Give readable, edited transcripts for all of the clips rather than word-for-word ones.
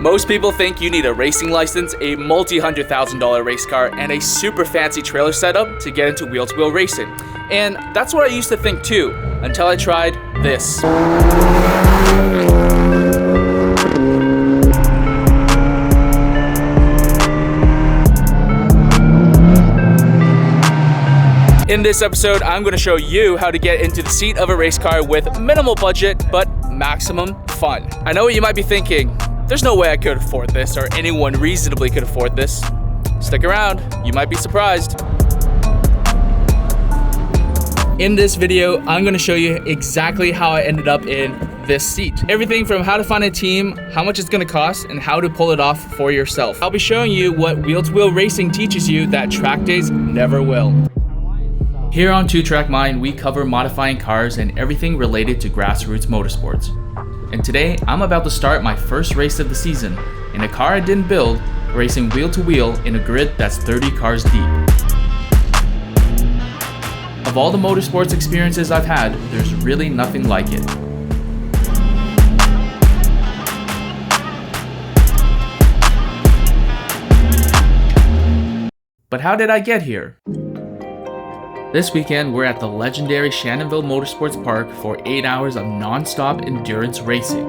Most people think you need a racing license, a multi-$100,000 race car, and a super fancy trailer setup to get into wheel-to-wheel racing. And that's what I used to think too, until I tried this. In this episode, I'm going to show you how to get into the seat of a race car with minimal budget, but maximum fun. I know what you might be thinking. There's no way I could afford this, or anyone reasonably could afford this. Stick around, you might be surprised. In this video, I'm going to show you exactly how I ended up in this seat. Everything from how to find a team, how much it's going to cost, and how to pull it off for yourself. I'll be showing you what wheel-to-wheel racing teaches you that track days never will. Here on 2Track Mind, we cover modifying cars and everything related to grassroots motorsports. And today, I'm about to start my first race of the season in a car I didn't build, racing wheel-to-wheel in a grid that's 30 cars deep. Of all the motorsports experiences I've had, there's really nothing like it. But how did I get here? This weekend, we're at the legendary Shannonville Motorsports Park for 8 hours of non-stop endurance racing.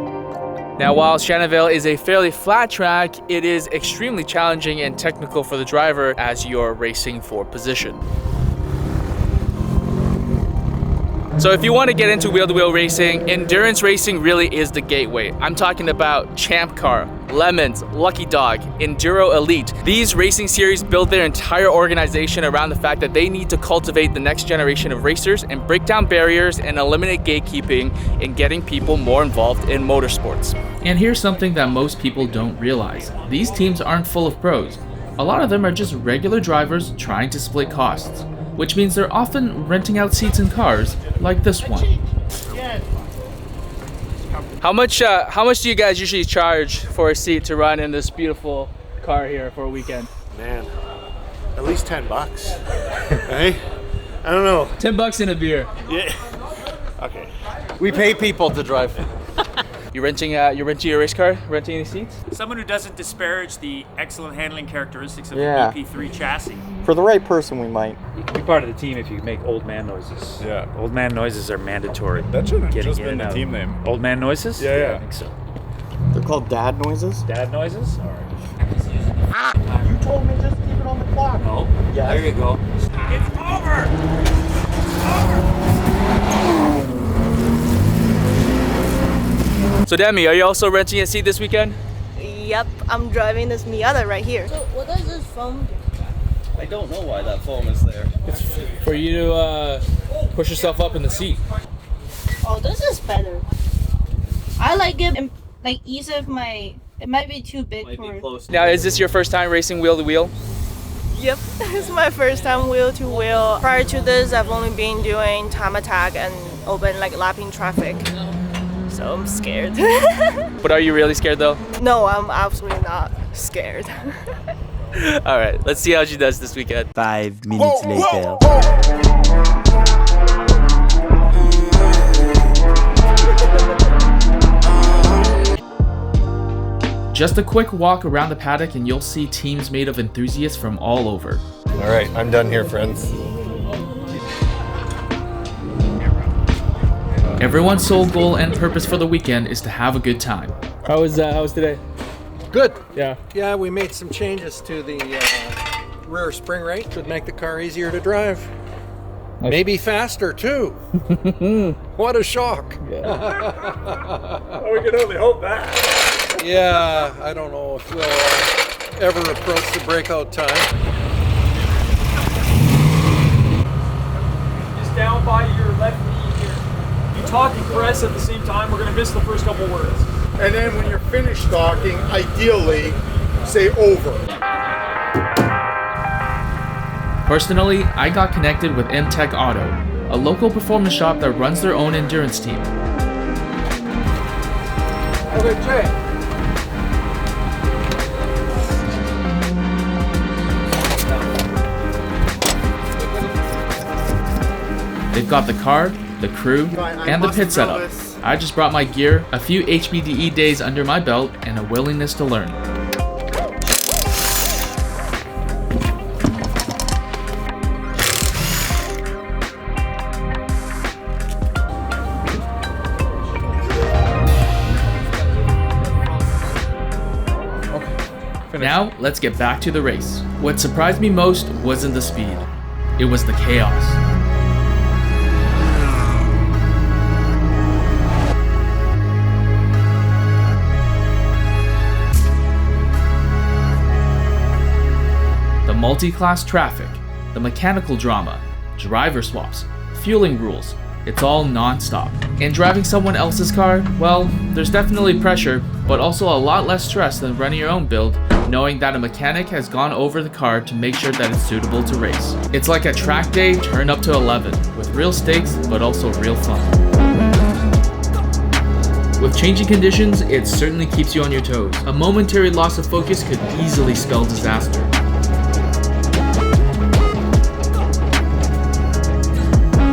Now, while Shannonville is a fairly flat track, it is extremely challenging and technical for the driver as you're racing for position. So if you want to get into wheel-to-wheel racing, endurance racing really is the gateway. I'm talking about Champ Car, Lemons, Lucky Dog, Enduro Elite. These racing series build their entire organization around the fact that they need to cultivate the next generation of racers and break down barriers and eliminate gatekeeping in getting people more involved in motorsports. And here's something that most people don't realize. These teams aren't full of pros. A lot of them are just regular drivers trying to split costs, which means they're often renting out seats in cars like this one. How much do you guys usually charge for a seat to run in this beautiful car here for a weekend? Man, at least $10. Hey, I don't know. $10 in a beer. Yeah. Okay. We pay people to drive. You renting your race car? Renting any seats? Someone who doesn't disparage the excellent handling characteristics of the Yeah. EP3 chassis. For the right person, we might. You can be part of the team if you make old man noises. Yeah. Old man noises are mandatory. That should have Getting just in been and the out. team name. Old man noises? Yeah. I think so. They're called dad noises. Dad noises? All right. You told me just keep it on the clock. No. Yes. There you go. It's over! So Demi, are you also renting a seat this weekend? Yep, I'm driving this Miata right here. So what does this foam do? I don't know why that foam is there. It's for you to push yourself up in the seat. Oh, this is better. I like it, like ease of my, it might be too big for it. Now, is this your first time racing wheel-to-wheel? Yep, it's my first time wheel to wheel. Prior to this, I've only been doing time attack and open like lapping traffic. So I'm scared. But are you really scared though? No, I'm absolutely not scared. All right, let's see how she does this weekend. 5 minutes later. Just a quick walk around the paddock and you'll see teams made of enthusiasts from all over. All right, I'm done here, friends. Everyone's sole goal and purpose for the weekend is to have a good time. How was today? Good. Yeah. Yeah, we made some changes to the rear spring rate. Should make the car easier to drive. Maybe faster too. What a shock. Oh, we can only hope that. Yeah, I don't know if we'll ever approach the breakout time. Just down by your left knee here. You talk and press at the same time, we're going to miss the first couple words. And then when you're finished talking, ideally, say over. Personally, I got connected with M-Tech Auto, a local performance shop that runs their own endurance team. Okay, Jay. They've got the car, the crew, and the pit setup. I just brought my gear, a few HPDE days under my belt, and a willingness to learn. Now, let's get back to the race. What surprised me most wasn't the speed, it was the chaos. The multi-class traffic, the mechanical drama, driver swaps, fueling rules, it's all non-stop. And driving someone else's car, well, there's definitely pressure, but also a lot less stress than running your own build, knowing that a mechanic has gone over the car to make sure that it's suitable to race. It's like a track day turned up to 11, with real stakes, but also real fun. With changing conditions, it certainly keeps you on your toes. A momentary loss of focus could easily spell disaster.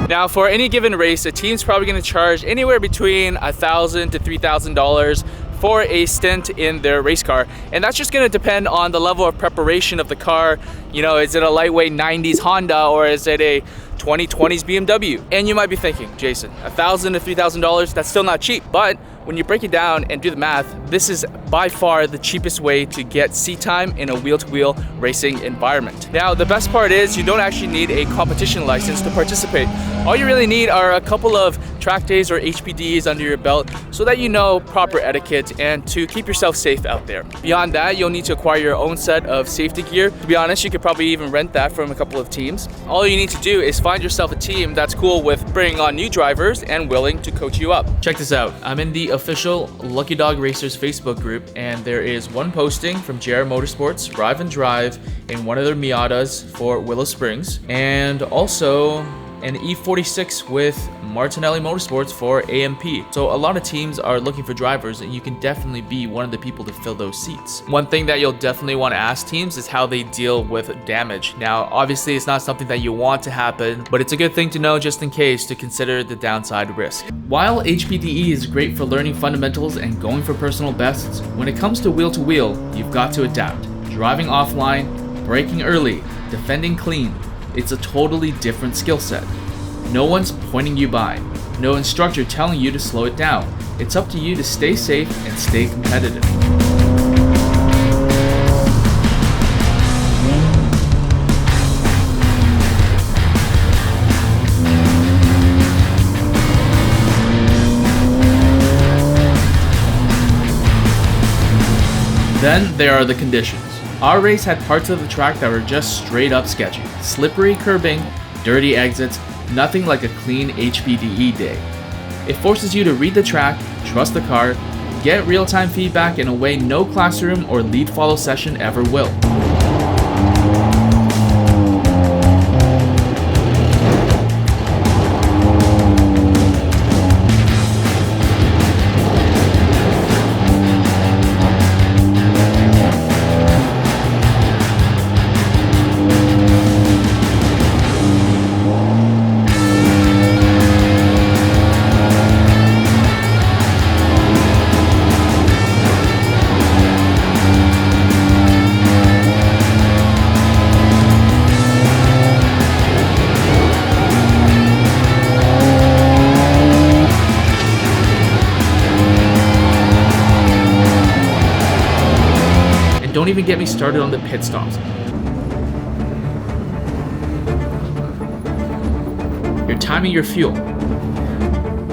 Now, for any given race, a team's probably going to charge anywhere between $1,000 to $3,000 for a stint in their race car, and that's just going to depend on the level of preparation of the car. You know, is it a lightweight 90s Honda or is it a 2020s BMW? And you might be thinking, Jason, $1,000 to $3,000, that's still not cheap. But when you break it down and do the math, this is by far the cheapest way to get seat time in a wheel-to-wheel racing environment. Now, the best part is you don't actually need a competition license to participate. All you really need are a couple of track days or HPDEs under your belt so that you know proper etiquette and to keep yourself safe out there. Beyond that, you'll need to acquire your own set of safety gear. To be honest, you could probably even rent that from a couple of teams. All you need to do is find yourself a team that's cool with bringing on new drivers and willing to coach you up. Check this out. I'm in the official Lucky Dog Racers Facebook group, and there is one posting from JR Motorsports, Rive and Drive, in one of their Miatas for Willow Springs, and also an E46 with Martinelli Motorsports for AMP. So a lot of teams are looking for drivers, and you can definitely be one of the people to fill those seats. One thing that you'll definitely want to ask teams is how they deal with damage. Now, obviously it's not something that you want to happen, but it's a good thing to know just in case, to consider the downside risk. While HPDE is great for learning fundamentals and going for personal bests, when it comes to wheel-to-wheel, you've got to adapt. Driving offline, braking early, defending clean, it's a totally different skill set. No one's pointing you by, no instructor telling you to slow it down. It's up to you to stay safe and stay competitive. Then there are the conditions. Our race had parts of the track that were just straight up sketchy. Slippery curbing, dirty exits, nothing like a clean HPDE day. It forces you to read the track, trust the car, get real-time feedback in a way no classroom or lead-follow session ever will. Don't even get me started on the pit stops. You're timing your fuel,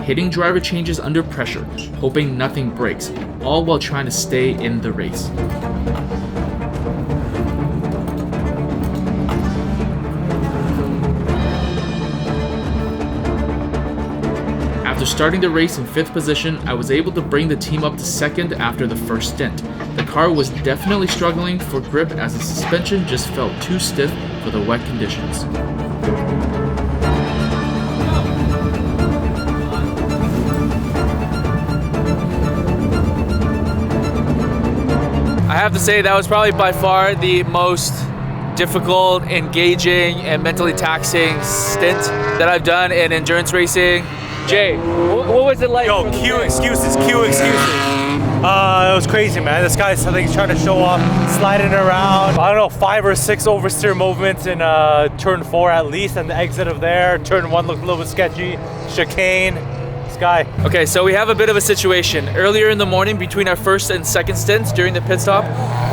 hitting driver changes under pressure, hoping nothing breaks, all while trying to stay in the race. After starting the race in 5th position, I was able to bring the team up to 2nd after the first stint. The car was definitely struggling for grip as the suspension just felt too stiff for the wet conditions. I have to say that was probably by far the most difficult, engaging, and mentally taxing stint that I've done in endurance racing. Jay, what was it like? Yo, cue excuses. It was crazy, man. This guy, I think he's trying to show off, sliding around. I don't know, 5 or 6 oversteer movements in turn 4 at least, and the exit of there. Turn 1 looked a little bit sketchy. Chicane. This guy. Okay, so we have a bit of a situation. Earlier in the morning, between our first and second stints during the pit stop,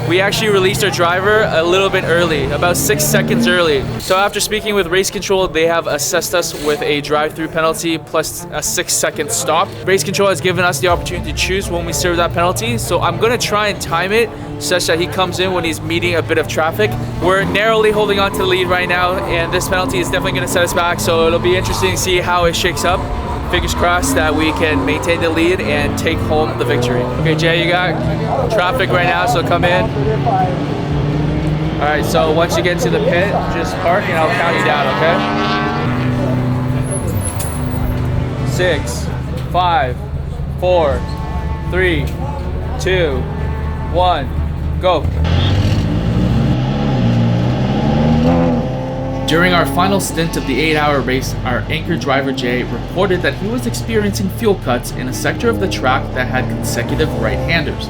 we actually released our driver a little bit early, about 6 seconds early. So after speaking with Race Control, they have assessed us with a drive-through penalty plus a 6-second stop. Race Control has given us the opportunity to choose when we serve that penalty, so I'm gonna try and time it such that he comes in when he's meeting a bit of traffic. We're narrowly holding on to the lead right now, and this penalty is definitely gonna set us back, so it'll be interesting to see how it shakes up. Fingers crossed that we can maintain the lead and take home the victory. Okay, Jay, you got traffic right now, so come in. All right, so once you get to the pit, just park and I'll count you down, okay? 6, 5, 4, 3, 2, 1, go. During our final stint of the 8-hour race, our anchor driver Jay reported that he was experiencing fuel cuts in a sector of the track that had consecutive right-handers.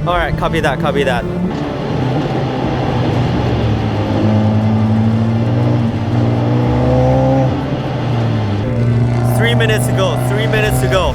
Alright, copy that. 3 minutes to go, 3 minutes to go.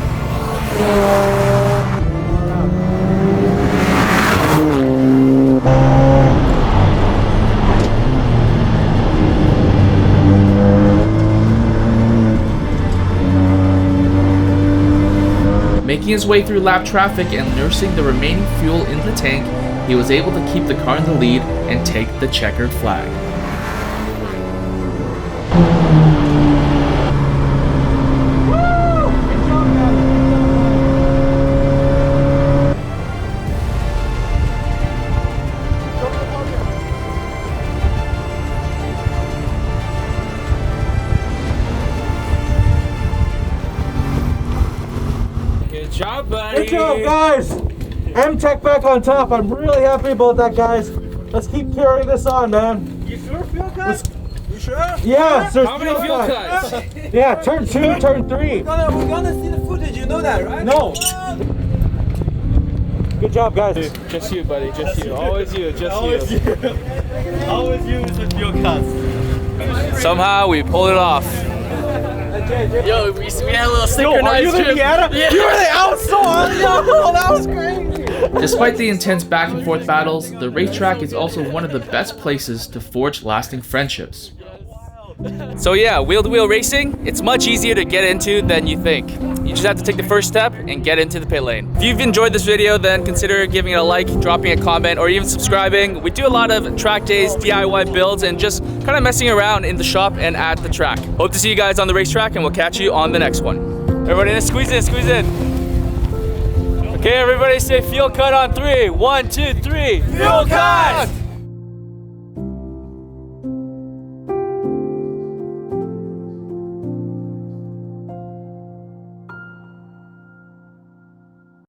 Making his way through lap traffic and nursing the remaining fuel in the tank, he was able to keep the car in the lead and take the checkered flag. Good job, buddy. Good job, guys. M-Tech back on top. I'm really happy about that, guys. Let's keep carrying this on, man. You sure fuel cuts? You sure? Yeah, there's How many fuel cuts? Yeah, turn 2, turn 3. We're gonna see the footage, you know that, right? No. Good job, guys. Just you, buddy. Just you. Always you. Just you. Always you with the fuel cuts. Somehow we pulled it off. Yo, we had a little synchronized trip. Yeah. You were the outside. Yo, that was crazy. Despite the intense back and forth battles, the racetrack is also one of the best places to forge lasting friendships. So yeah, wheel-to-wheel racing, it's much easier to get into than you think. You just have to take the first step and get into the pit lane. If you've enjoyed this video, then consider giving it a like, dropping a comment, or even subscribing. We do a lot of track days, DIY builds, and just kind of messing around in the shop and at the track. Hope to see you guys on the racetrack, and we'll catch you on the next one. Everybody, let's squeeze in, squeeze in. Okay, everybody say fuel cut on 3. 1, 2, 3. Fuel cut!